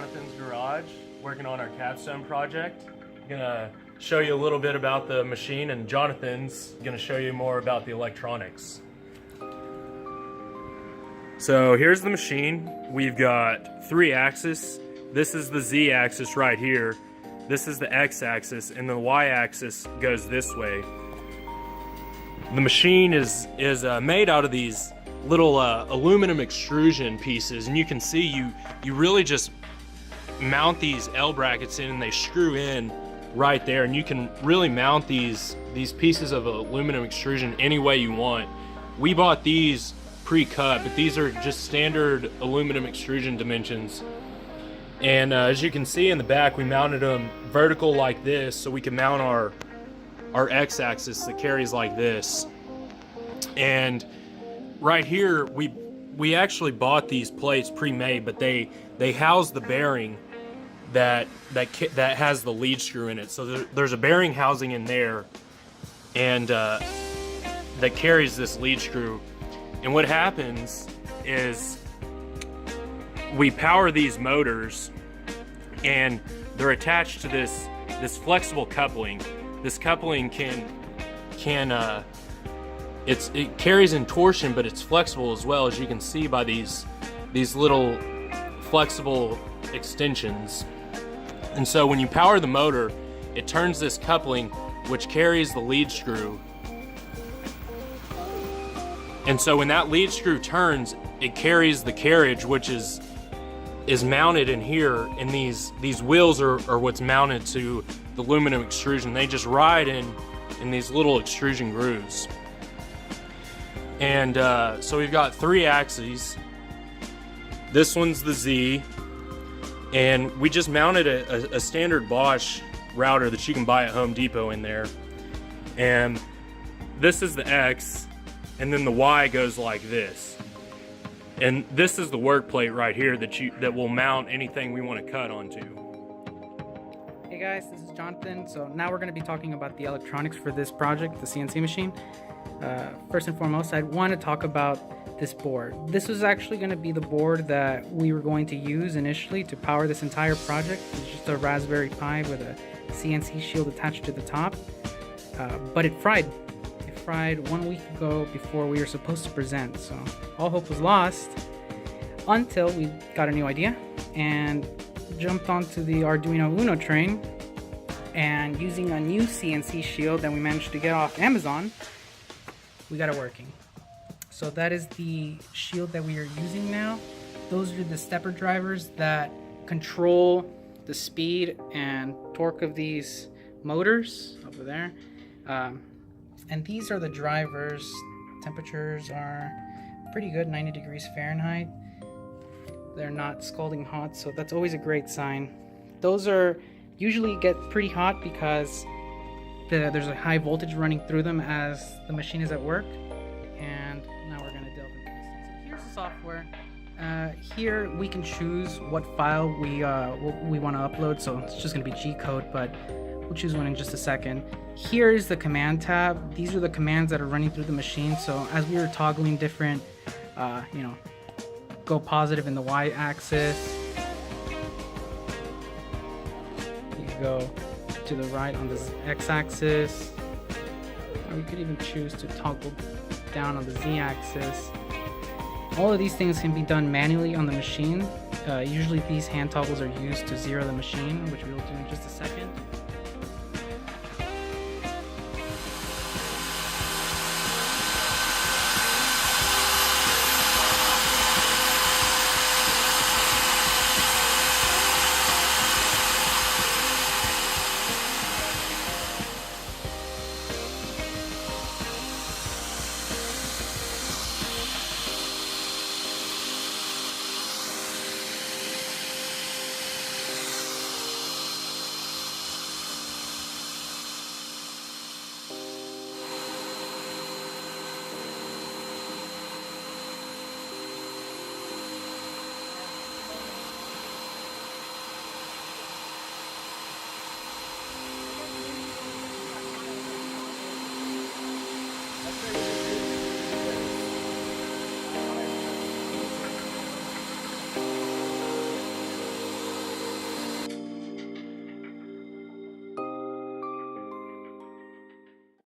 Jonathan's garage working on our Capstone project. I'm gonna show you a little bit about the machine, and Jonathan's gonna show you more about the electronics. So here's the machine. We've got 3 axes. This is the Z axis right here. This is the X axis, and the Y axis goes this way. The machine is made out of these little aluminum extrusion pieces, and you can see you really just mount these L brackets in and they screw in right there, and you can really mount these pieces of aluminum extrusion any way you want. We bought these pre-cut, but these are just standard aluminum extrusion dimensions. And as you can see in the back, we mounted them vertical like this so we can mount our X-axis that carries like this. And right here, we actually bought these plates pre-made, but they house the bearing that has the lead screw in it. So there's a bearing housing in there, and that carries this lead screw. And what happens is we power these motors, and they're attached to this flexible coupling. This coupling it carries in torsion, but it's flexible as well, as you can see by these little flexible extensions. And so when you power the motor, it turns this coupling, which carries the lead screw. And so when that lead screw turns, it carries the carriage, which is mounted in here, and these wheels are what's mounted to the aluminum extrusion. They just ride in these little extrusion grooves. And so we've got 3 axes. This one's the Z, and we just mounted a standard Bosch router that you can buy at Home Depot in there. And this is the X, and then the Y goes like this. And this is the work plate right here that will mount anything we want to cut onto. Hey guys, this is Jonathan. So now we're going to be talking about the electronics for this project, the CNC machine. First and foremost, I want to talk about this board. This was actually going to be the board that we were going to use initially to power this entire project. It's just a Raspberry Pi with a CNC shield attached to the top, but it fried. It fried 1 week ago before we were supposed to present, so all hope was lost until we got a new idea and jumped onto the Arduino Uno train, and using a new CNC shield that we managed to get off Amazon, we got it working. So that is the shield that we are using now. Those are the stepper drivers that control the speed and torque of these motors over there. And these are the drivers. Temperatures are pretty good, 90 degrees Fahrenheit. They're not scalding hot, so that's always a great sign. Those are usually get pretty hot because there's a high voltage running through them as the machine is at work. And now we're gonna delve into this. So here's the software. Here we can choose what file we want to upload. So it's just gonna be G code, but we'll choose one in just a second. Here is the command tab. These are the commands that are running through the machine. So as we were toggling different, go positive in the Y axis, you go to the right on the X axis, or we could even choose to toggle down on the Z axis. All of these things can be done manually on the machine. Usually these hand toggles are used to zero the machine, which we will do in just a second.